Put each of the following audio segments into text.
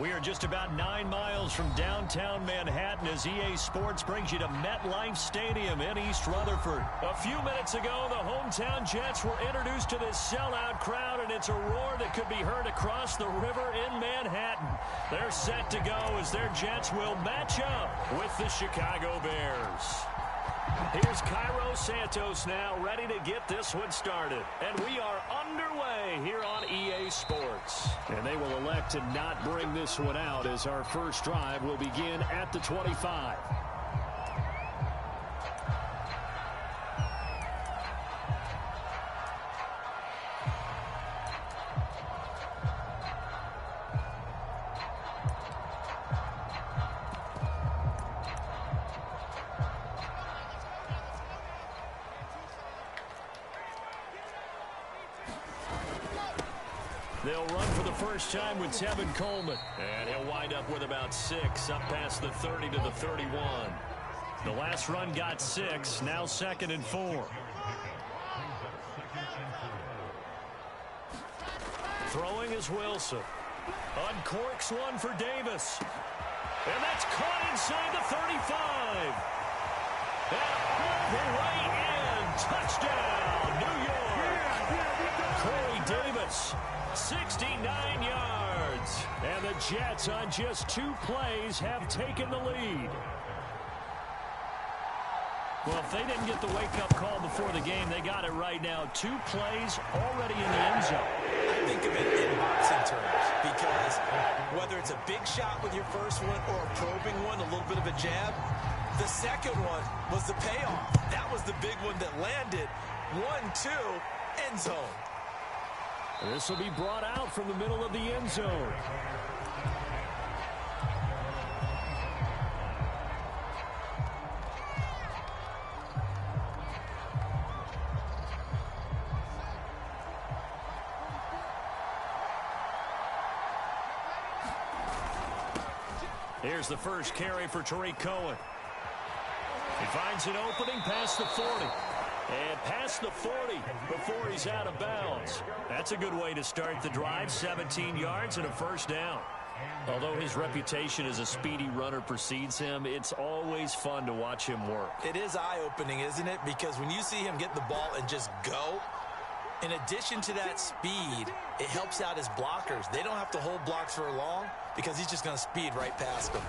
We are just about 9 miles from downtown Manhattan as EA Sports brings you to MetLife Stadium in East Rutherford. A few minutes ago, the hometown Jets were introduced to this sellout crowd, and it's a roar that could be heard across the river in Manhattan. They're set to go as their Jets will match up with the Chicago Bears. Here's Cairo Santos now, ready to get this one started. And we are underway here on EA Sports. And they will elect to not bring this one out as our first drive will begin at the 25. They'll run for the first time with Tevin Coleman. And he'll wind up with about 6, up past the 30 to the 31. The last run got 6, now 2nd and 4. Throwing is Wilson. Uncorks one for Davis. And that's caught inside the 35. And all the way in. Touchdown, New York. Corey Davis, 69 yards. And the Jets on just 2 plays have taken the lead. Well, if they didn't get the wake-up call before the game, they got it right now. 2 plays already in the end zone. I think of it in boxing terms because whether it's a big shot with your first one or a probing one, a little bit of a jab, the second one was the payoff. That was the big one that landed. 1-2, end zone. This will be brought out from the middle of the end zone. Here's the first carry for Tariq Cohen. He finds an opening past the 40. And past the 40 before he's out of bounds. That's a good way to start the drive. 17 yards and a first down. Although his reputation as a speedy runner precedes him, it's always fun to watch him work. It is eye-opening, isn't it? Because when you see him get the ball and just go, in addition to that speed, it helps out his blockers. They don't have to hold blocks for long because he's just going to speed right past them.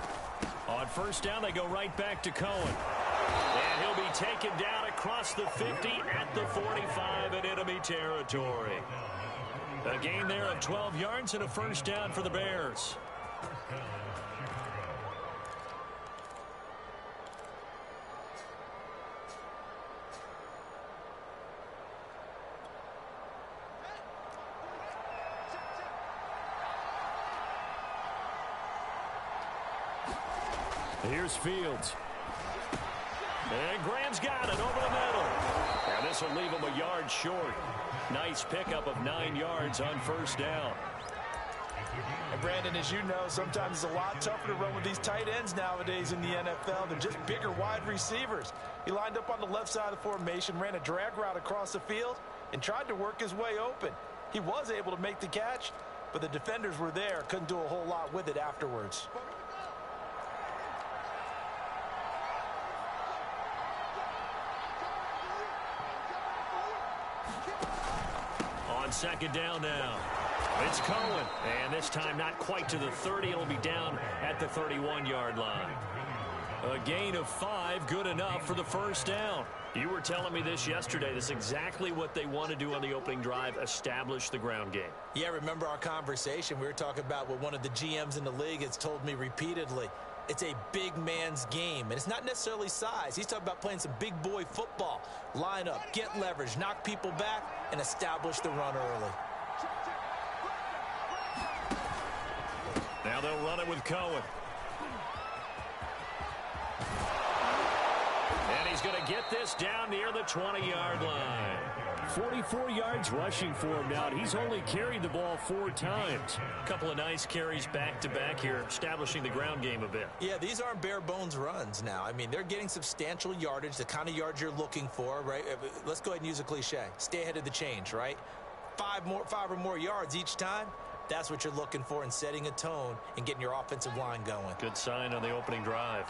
On first down, they go right back to Cohen. And he'll be taken down across the 50 at the 45 in enemy territory. A gain there of 12 yards and a first down for the Bears. Here's Fields. And Graham's got it over the middle. And this will leave him a yard short. Nice pickup of 9 yards on first down. And Brandon, as you know, sometimes it's a lot tougher to run with these tight ends nowadays in the NFL than just bigger wide receivers. He lined up on the left side of the formation, ran a drag route across the field, and tried to work his way open. He was able to make the catch, but the defenders were there, couldn't do a whole lot with it afterwards. On second down now. It's Cohen. And this time not quite to the 30. It'll be down at the 31-yard line. A gain of 5, good enough for the first down. You were telling me this yesterday. This is exactly what they want to do on the opening drive, establish the ground game. Yeah, remember our conversation? We were talking about what one of the GMs in the league has told me repeatedly. It's a big man's game, and it's not necessarily size. He's talking about playing some big boy football. Line up, get leverage, knock people back, and establish the run early. Now they'll run it with Cohen. And he's going to get this down near the 20-yard line. 44 yards rushing for him now. He's only carried the ball 4 times. A couple of nice carries back-to-back here, establishing the ground game a bit. Yeah, these aren't bare-bones runs now. I mean, they're getting substantial yardage, the kind of yards you're looking for, right? Let's go ahead and use a cliche. Stay ahead of the change, right? 5 or more yards each time. That's what you're looking for in setting a tone and getting your offensive line going. Good sign on the opening drive.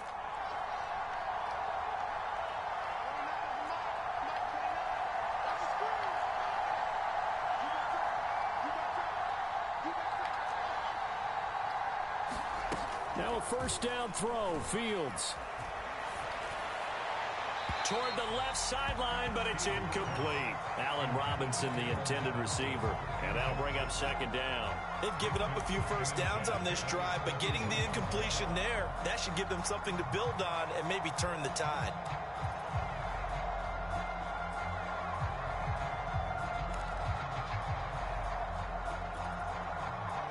Now a first down throw, Fields. Toward the left sideline, but it's incomplete. Allen Robinson, the intended receiver. And that'll bring up second down. They've given up a few first downs on this drive, but getting the incompletion there, that should give them something to build on and maybe turn the tide.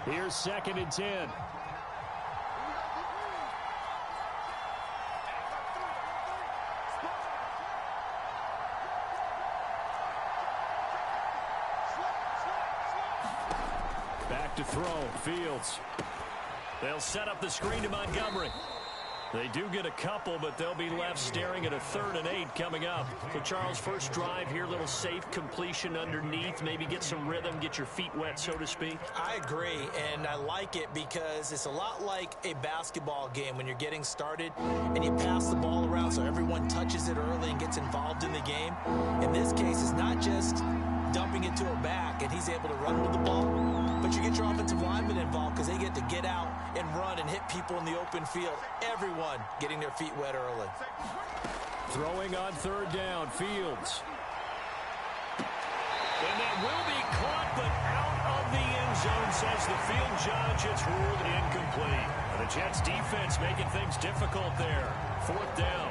Here's 2nd and 10. Back to throw, Fields. They'll set up the screen to Montgomery. They do get a couple, but they'll be left staring at a 3rd and 8 coming up. So, Charles, first drive here, little safe completion underneath. Maybe get some rhythm, get your feet wet, so to speak. I agree, and I like it because it's a lot like a basketball game when you're getting started and you pass the ball around so everyone touches it early and gets involved in the game. In this case, it's not just dumping it to a back and he's able to run with the ball, but you get your offensive linemen involved because they get to get out and run and hit people in the open field. Everyone getting their feet wet early. Throwing on 3rd down, Fields. And that will be caught, but out of the end zone, says the field judge. It's ruled incomplete. And the Jets defense making things difficult there. 4th down.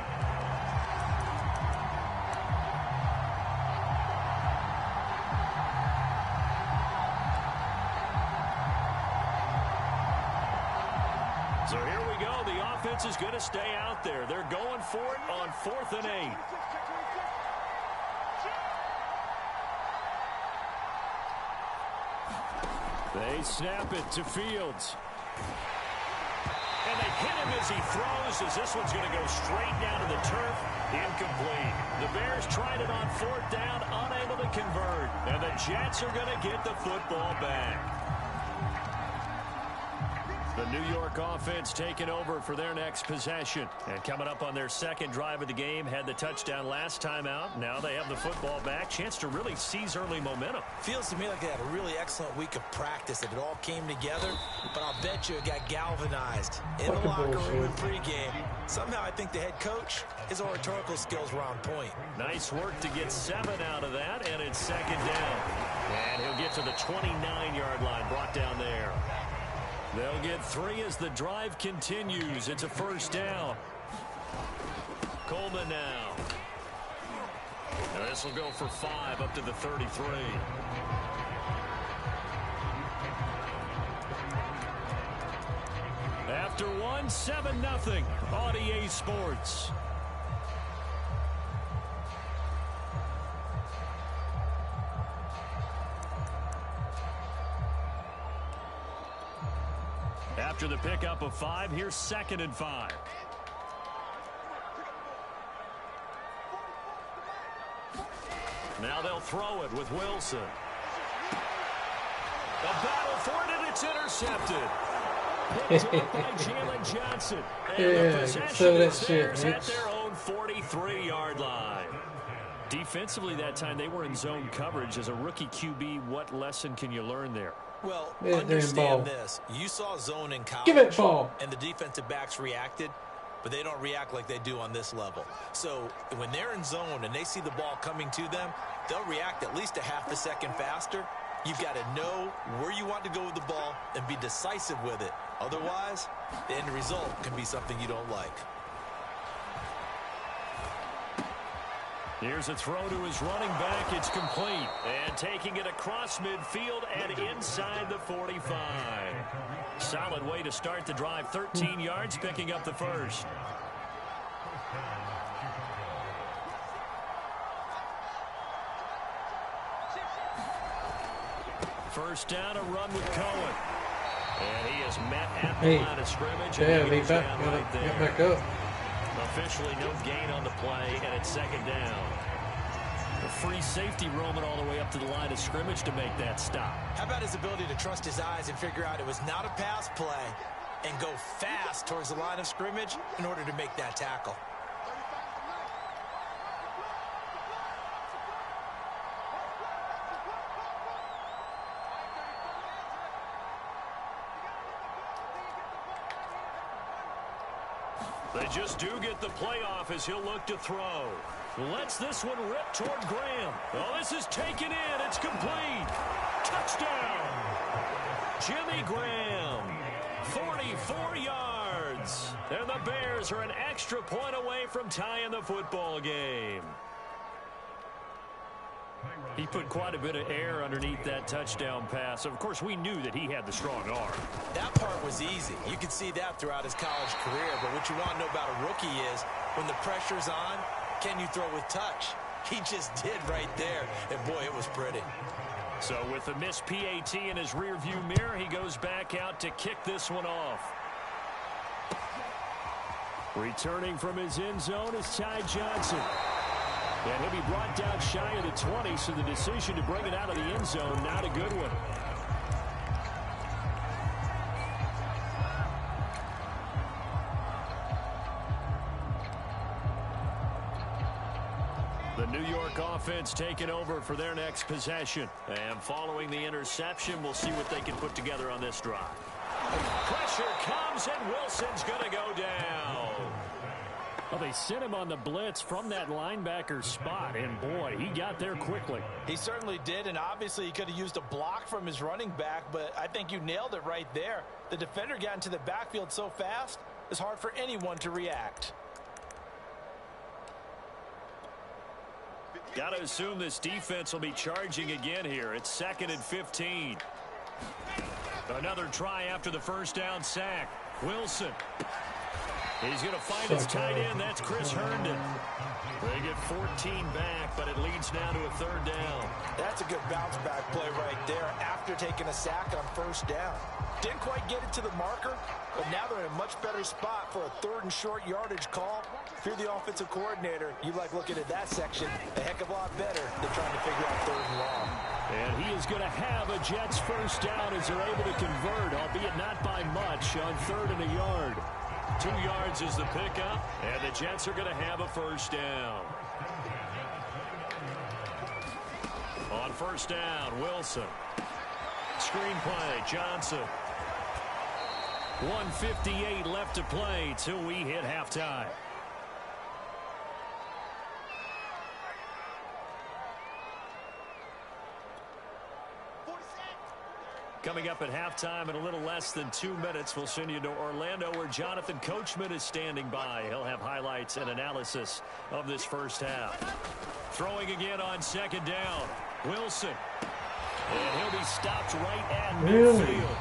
So here we go. The offense is going to stay out there. They're going for it on 4th and 8. They snap it to Fields. And they hit him as he throws, as this one's going to go straight down to the turf. Incomplete. The Bears tried it on 4th down, unable to convert. And the Jets are going to get the football back. The New York offense taking over for their next possession. And coming up on their 2nd drive of the game, had the touchdown last time out. Now they have the football back. Chance to really seize early momentum. Feels to me like they had a really excellent week of practice, that it all came together. But I'll bet you it got galvanized in the locker room in pregame. Somehow I think the head coach, his oratorical skills were on point. Nice work to get 7 out of that, and it's 2nd down. And he'll get to the 29-yard line, brought down there. They'll get 3 as the drive continues. It's a 1st down. Coleman now. And this will go for 5 up to the 33. After 1, 7-0 on EA Sports. After the pickup of 5, here's 2nd and 5. Now they'll throw it with Wilson. The battle for it, and it's intercepted. Picked up by Jalen Johnson. And the possession is theirs at their own 43-yard line. Defensively that time, they were in zone coverage. As a rookie QB, what lesson can you learn there? Well, understand this. You saw zone in college. Give it ball. And the defensive backs reacted, but they don't react like they do on this level. So when they're in zone and they see the ball coming to them, they'll react at least a half a second faster. You've got to know where you want to go with the ball and be decisive with it. Otherwise, the end result can be something you don't like. Here's a throw to his running back. It's complete. And taking it across midfield and inside the 45. Solid way to start the drive. 13 yards, picking up the 1st. First down, a run with Cohen. And he is met at the line of scrimmage. And he goes down right there. Get back up. Officially no gain on the play, and it's 2nd down. A free safety roaming all the way up to the line of scrimmage to make that stop. How about his ability to trust his eyes and figure out it was not a pass play and go fast towards the line of scrimmage in order to make that tackle? They just do get the playoff as he'll look to throw. Lets this one rip toward Graham. Oh, this is taken in. It's complete. Touchdown. Jimmy Graham. 44 yards. And the Bears are an extra point away from tying the football game. He put quite a bit of air underneath that touchdown pass. Of course, we knew that he had the strong arm. That part was easy. You could see that throughout his college career. But what you want to know about a rookie is when the pressure's on, can you throw with touch? He just did right there. And, boy, it was pretty. So with the missed PAT in his rearview mirror, he goes back out to kick this one off. Returning from his end zone is Ty Johnson. And he'll be brought down shy of the 20, so the decision to bring it out of the end zone, not a good one. The New York offense taking over for their next possession. And following the interception, we'll see what they can put together on this drive. Pressure comes, and Wilson's going to go down. Well, they sent him on the blitz from that linebacker spot, and boy, he got there quickly. He certainly did, and obviously he could have used a block from his running back, but I think you nailed it right there. The defender got into the backfield so fast, it's hard for anyone to react. Got to assume this defense will be charging again here. It's 2nd and 15. Another try after the first down sack. Wilson. He's going to find his tight end. That's Chris Herndon. They get 14 back, but it leads now to a 3rd down. That's a good bounce back play right there after taking a sack on 1st down. Didn't quite get it to the marker, but now they're in a much better spot for a 3rd and short yardage call. If you're the offensive coordinator, you like looking at that section a heck of a lot better than trying to figure out 3rd and long. And he is going to have a Jets 1st down as they're able to convert, albeit not by much, on 3rd and a yard. 2 yards is the pickup, and the Jets are going to have a 1st down. On 1st down, Wilson. Screenplay, Johnson. 1:58 left to play till we hit halftime. Coming up at halftime in a little less than 2 minutes, we'll send you to Orlando where Jonathan Coachman is standing by. He'll have highlights and analysis of this 1st half. Throwing again on 2nd down. Wilson. And he'll be stopped right at midfield.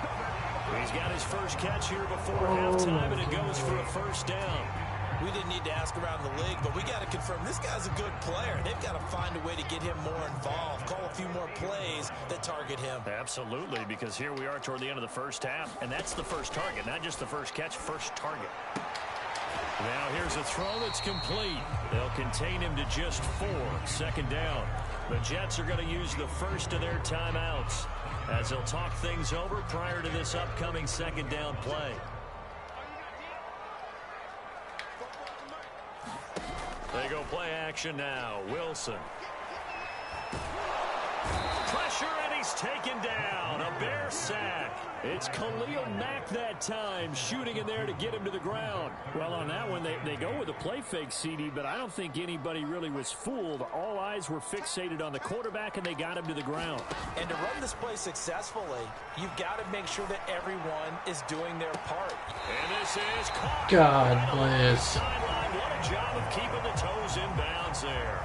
He's got his first catch here before halftime, and it goes for a 1st down. We didn't need to ask around the league, but we got to confirm this guy's a good player. They've got to find a way to get him more involved, call a few more plays that target him. Absolutely, because here we are toward the end of the 1st half, and that's the first target, not just the first catch, first target. Now here's a throw that's complete. They'll contain him to just 4. 2nd down. The Jets are going to use the first of their timeouts as they'll talk things over prior to this upcoming 2nd down play. They go play action now. Wilson. Pressure, and he's taken down. A Bear sack. It's Khalil Mack that time, shooting in there to get him to the ground. Well, on that one, they go with a play fake, CD, but I don't think anybody really was fooled. All eyes were fixated on the quarterback, and they got him to the ground. And to run this play successfully, you've got to make sure that everyone is doing their part. And this is caught. God bless. What a job of keeping the toes in bounds there.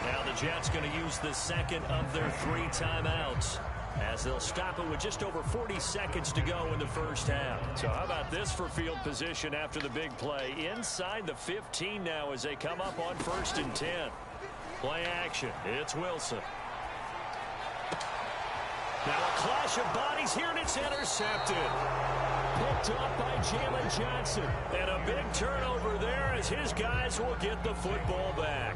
Now the Jets going to use the 2nd of their 3 timeouts as they'll stop it with just over 40 seconds to go in the 1st half. So how about this for field position after the big play? Inside the 15 now as they come up on 1st and 10. Play action. It's Wilson. Now a clash of bodies here, and it's intercepted. Picked up by Jalen Johnson. And a big turnover there as his guys will get the football back.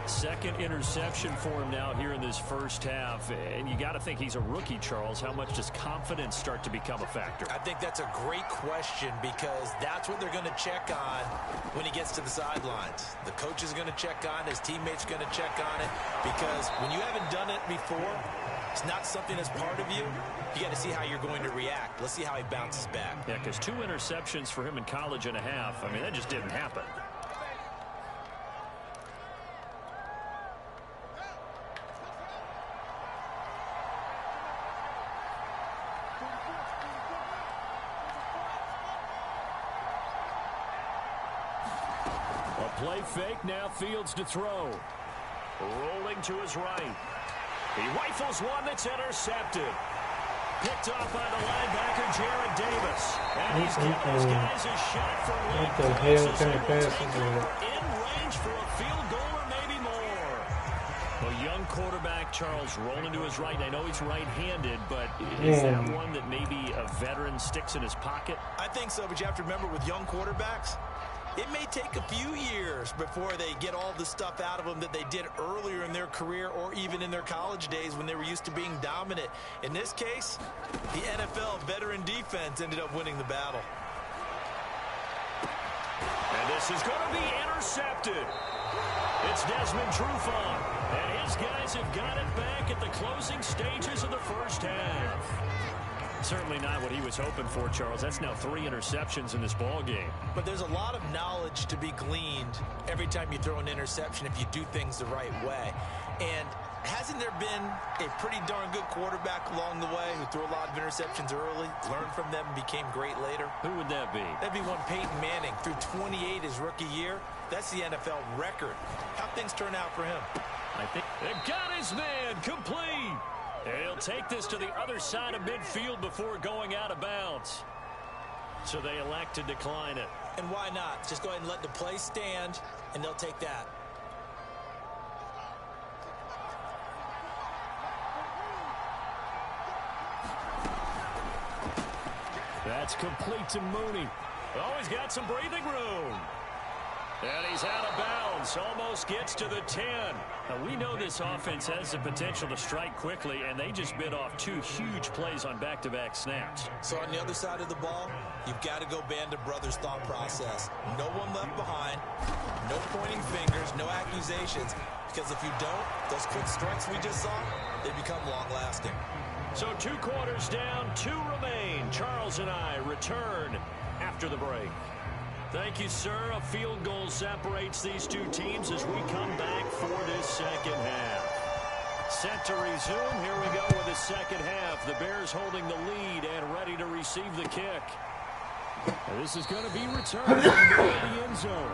2nd interception for him now here in this 1st half. And you got to think he's a rookie, Charles. How much does confidence start to become a factor? I think that's a great question because that's what they're going to check on when he gets to the sidelines. The coach is going to check on, his teammates are going to check on it, because when you haven't done it before, it's not something that's part of you. You got to see how you're going to react. Let's see how he bounces back. Yeah, because 2 interceptions for him in college and a half. I mean, that just didn't happen. Play fake, now Fields to throw. Rolling to his right. He rifles one that's intercepted. Picked off by the linebacker, Jared Davis. And he's giving his guys a shot for late. What the hell kind of pass is that? In range for a field goal or maybe more. A young young quarterback, Charles, rolling to his right. And I know he's right-handed, but is that one that maybe a veteran sticks in his pocket? I think so, but you have to remember with young quarterbacks, it may take a few years before they get all the stuff out of them that they did earlier in their career or even in their college days when they were used to being dominant. In this case, the NFL veteran defense ended up winning the battle. And this is going to be intercepted. It's Desmond Trufant, and his guys have got it back at the closing stages of the first half. Certainly not what he was hoping for, Charles. That's now 3 interceptions in this ball game. But there's a lot of knowledge to be gleaned every time you throw an interception if you do things the right way. And hasn't there been a pretty darn good quarterback along the way who threw a lot of interceptions early, learned from them, and became great later? Who would that be? That'd be one Peyton Manning. Threw 28 his rookie year. That's the NFL record. How'd things turn out for him? I think they've got his man complete. He'll take this to the other side of midfield before going out of bounds. So they elect to decline it. And why not? Just go ahead and let the play stand, and they'll take that. That's complete to Mooney. Oh, he's got some breathing room. And he's out of bounds. Almost gets to the 10. Now, we know this offense has the potential to strike quickly, and they just bit off 2 huge plays on back-to-back snaps. So on the other side of the ball, you've got to go band of brothers thought process. No one left behind. No pointing fingers. No accusations. Because if you don't, those quick strikes we just saw, they become long-lasting. So 2 quarters down, 2 remain. Charles and I return after the break. Thank you, sir. A field goal separates these 2 teams as we come back for this second half. Set to resume. Here we go with the second half. The Bears holding the lead and ready to receive the kick. And this is going to be returned in the middle of the end zone.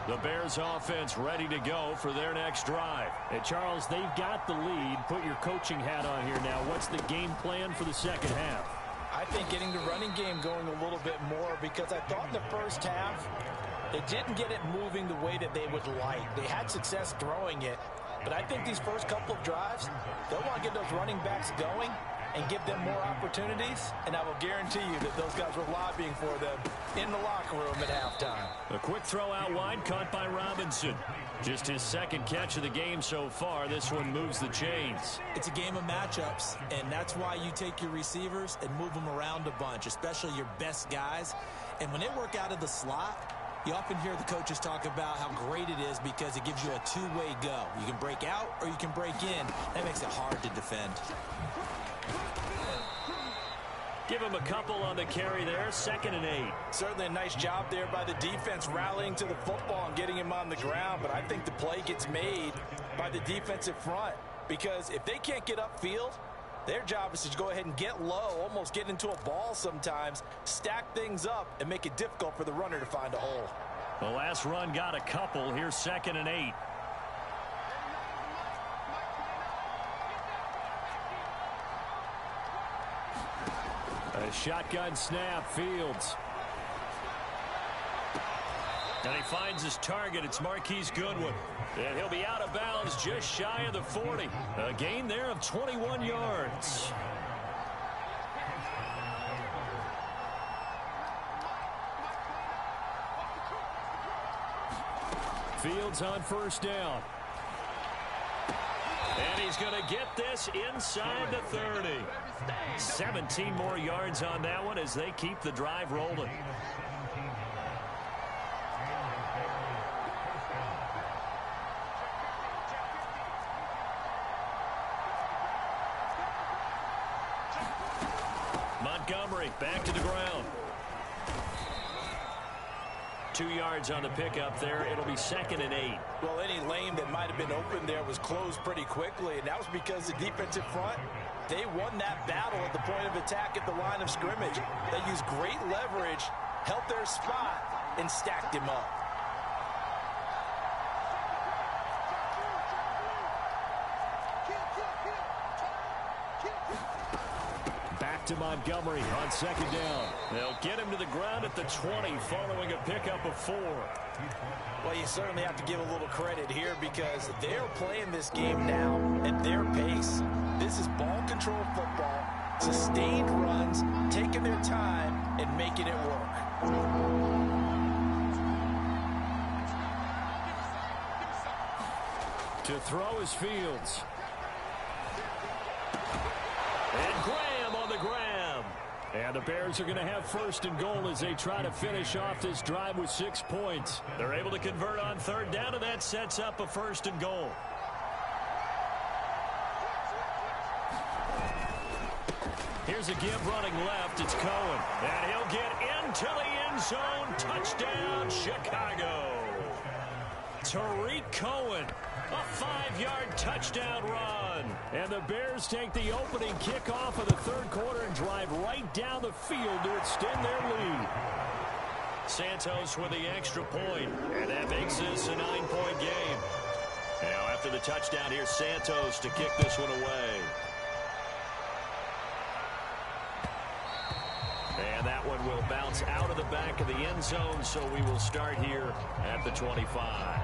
The Bears offense ready to go for their next drive. And Charles, they've got the lead. Put your coaching hat on here now. What's the game plan for the second half? I think getting the running game going a little bit more, because I thought in the first half they didn't get it moving the way that they would like. They had success throwing it, but I think these first couple of drives, they'll want to get those running backs going and give them more opportunities, and I will guarantee you that those guys were lobbying for them in the locker room at halftime. A quick throw out wide, caught by Robinson. Just his second catch of the game so far. This one moves the chains. It's a game of matchups, and that's why you take your receivers and move them around a bunch, especially your best guys. And when they work out of the slot, you often hear the coaches talk about how great it is because it gives you a 2-way go. You can break out or you can break in. That makes it hard to defend. Give him a couple on the carry there. 2nd and 8. Certainly a nice job there by the defense rallying to the football and getting him on the ground, but I think the play gets made by the defensive front, because if they can't get upfield, their job is to go ahead and get low, almost get into a ball sometimes, stack things up, and make it difficult for the runner to find a hole. The last run got a couple. Here's 2nd and 8. A shotgun snap, Fields. And he finds his target. It's Marquise Goodwin. And he'll be out of bounds just shy of the 40. A gain there of 21 yards. Fields on first down. And he's going to get this inside the 30. 17 more yards on that one as they keep the drive rolling. Montgomery back to the ground. 2 yards on the pickup there. It'll be 2nd and 8. Well, any lane that might have been open there was closed pretty quickly, and that was because the defensive front, they won that battle at the point of attack at the line of scrimmage. They used great leverage, held their spot, and stacked him up. Back to Montgomery on 2nd down. They'll get him to the ground at the 20 following a pickup of 4. Well, you certainly have to give a little credit here because they're playing this game now at their pace. This is ball control football, sustained runs, taking their time and making it work. To throw is Fields. And Graham on the grab. And the Bears are going to have 1st and goal as they try to finish off this drive with 6 points. They're able to convert on 3rd down, and that sets up a 1st and goal. Here's a give running left. It's Cohen. And he'll get into the end zone. Touchdown, Chicago. Tariq Cohen. A 5-yard touchdown run. And the Bears take the opening kickoff of the 3rd quarter and drive right down the field to extend their lead. Santos with the extra point, and that makes this a 9-point game. Now after the touchdown, here's Santos to kick this one away. And that one will bounce out of the back of the end zone, so we will start here at the 25.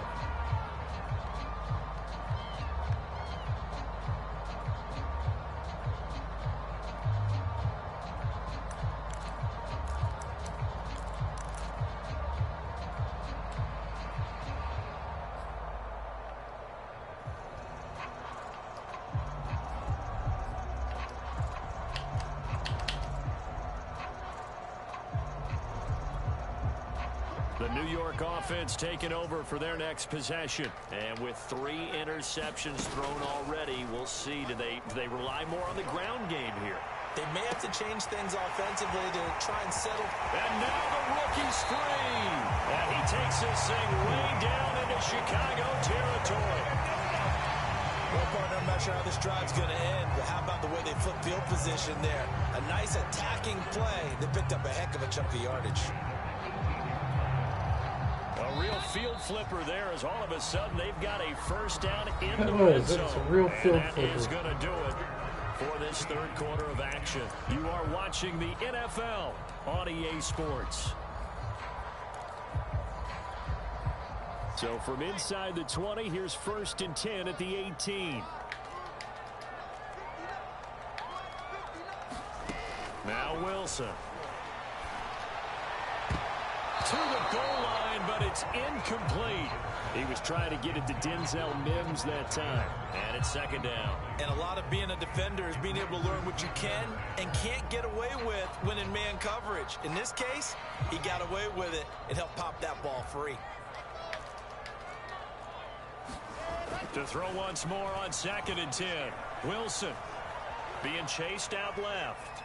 The New York offense taking over for their next possession. And with 3 interceptions thrown already, we'll see. Do they rely more on the ground game here? They may have to change things offensively to try and settle. And now the rookie screen. And he takes this thing way down into Chicago territory. Well, partner, I'm not sure how this drive's going to end, but how about the way they flip field position there? A nice attacking play. They picked up a heck of a chunk of yardage. A real field flipper there as all of a sudden they've got a 1st down in the red zone. It's a real field and that flipper. is going to do it for this 3rd quarter of action. You are watching the NFL on EA Sports. So from inside the 20, here's 1st and 10 at the 18. Now Wilson. To the goal line, but it's incomplete. He was trying to get it to Denzel Mims that time. And it's 2nd down. And a lot of being a defender is being able to learn what you can and can't get away with when in man coverage. In this case, he got away with it and helped pop that ball free. To throw once more on 2nd and 10. Wilson being chased out left.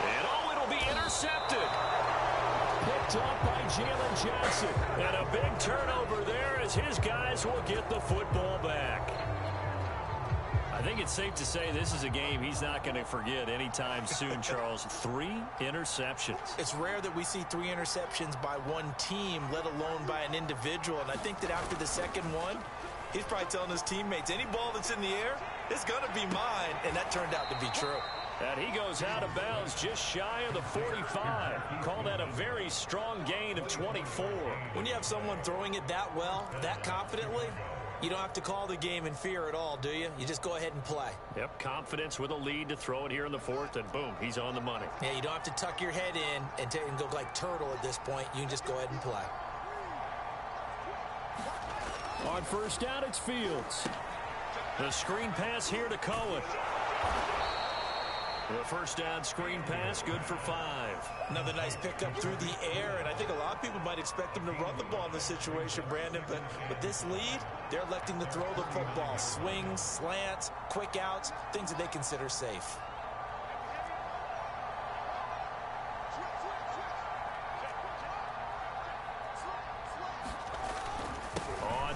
And it'll be intercepted. Picked up by Jalen Johnson. And a big turnover there as his guys will get the football back. I think it's safe to say this is a game he's not going to forget anytime soon, Charles. 3 interceptions. It's rare that we see 3 interceptions by one team, let alone by an individual. And I think that after the 2nd one, he's probably telling his teammates, any ball that's in the air, it's going to be mine. And that turned out to be true. And he goes out of bounds just shy of the 45. Call that a very strong gain of 24. When you have someone throwing it that well, that confidently, you don't have to call the game in fear at all, do you? You just go ahead and play. Yep, confidence with a lead to throw it here in the 4th, and boom, he's on the money. Yeah, you don't have to tuck your head in and go like turtle at this point. You can just go ahead and play. On 1st down, it's Fields. The screen pass here to Cohen. The 1st down screen pass, good for 5. Another nice pickup through the air, and I think a lot of people might expect them to run the ball in this situation, Brandon, but with this lead, they're electing to throw the football. Swings, slants, quick outs, things that they consider safe.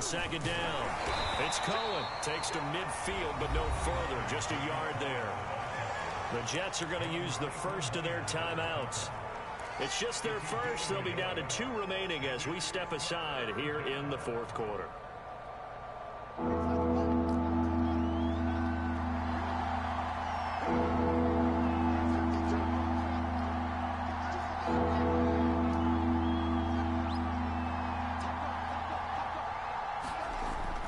second down. It's Cohen. Takes to midfield, but no further. Just a yard there. The Jets are going to use the first of their timeouts. It's just their first. They'll be down to 2 remaining as we step aside here in the fourth quarter.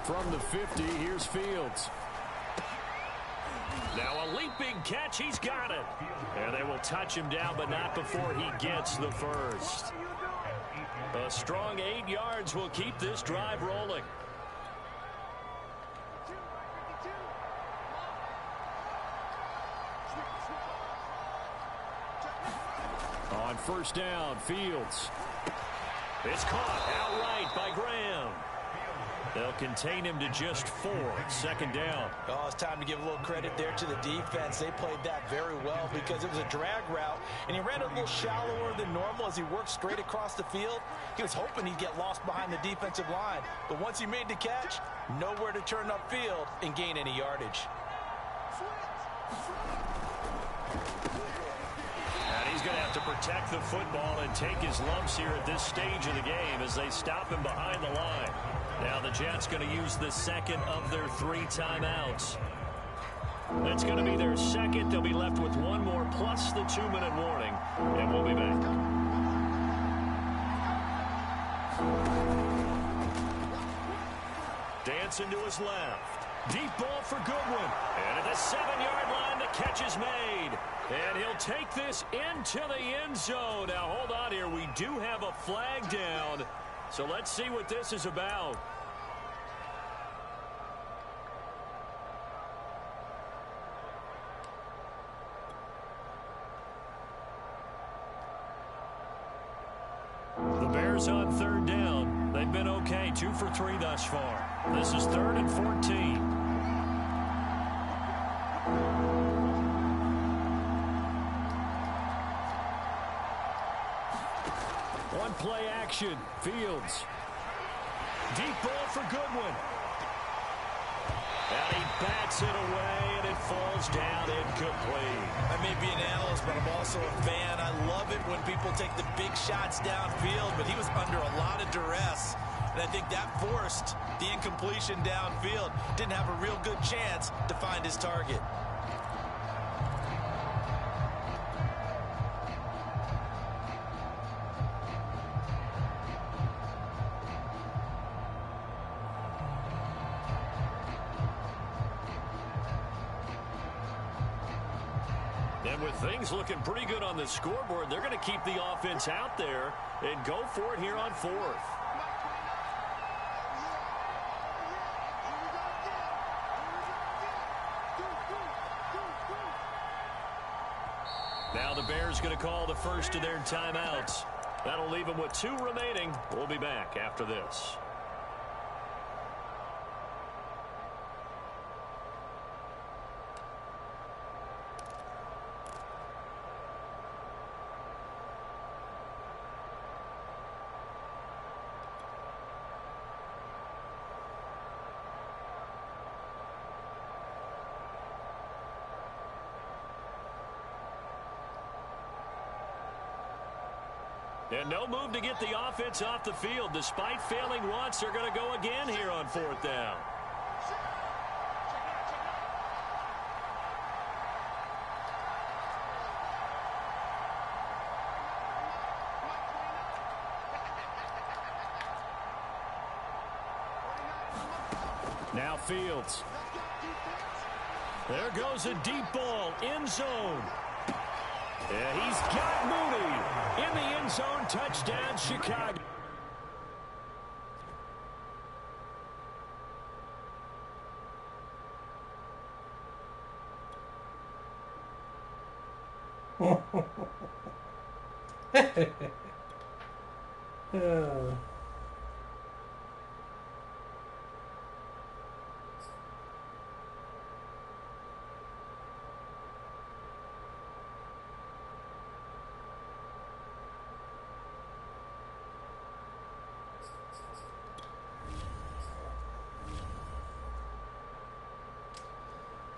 From the 50, here's Fields. Now a leaping catch. He's got it. And they will touch him down, but not before he gets the first. A strong 8 yards will keep this drive rolling. On first down, Fields. It's caught outright by Graham. They'll contain him to just 4. Second down. Oh, it's time to give a little credit there to the defense. They played that very well because it was a drag route, and he ran a little shallower than normal as he worked straight across the field. He was hoping he'd get lost behind the defensive line, but once he made the catch, nowhere to turn upfield and gain any yardage. And he's going to have to protect the football and take his lumps here at this stage of the game as they stop him behind the line. Now the Jets going to use the second of their 3 timeouts. That's going to be their second. They'll be left with 1 more plus the 2-minute warning, and we'll be back. Dancing to his left. Deep ball for Goodwin. And at the 7-yard line, the catch is made. And he'll take this into the end zone. Now, hold on here. We do have a flag down. So let's see what this is about. The Bears on third down. They've been okay. 2 for 3 thus far. This is 3rd and 14. One play action. Fields. Deep ball for Goodwin. And he bats it away, and it falls down incomplete. I may be an analyst, but I'm also a fan. I love it when people take the big shots downfield, but he was under a lot of duress. And I think that forced the incompletion downfield. Didn't have a real good chance to find his target. And with things looking pretty good on the scoreboard, they're going to keep the offense out there and go for it here on 4th. Now the Bears going to call the first of their timeouts. That'll leave them with 2 remaining. We'll be back after this. And no move to get the offense off the field. Despite failing once, they're going to go again here on 4th down. Now Fields. There goes a deep ball, end zone. Yeah, he's got Mooney in the end zone. Touchdown, Chicago.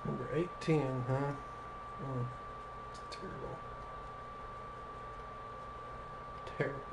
Number 810, huh? Terrible. Terrible.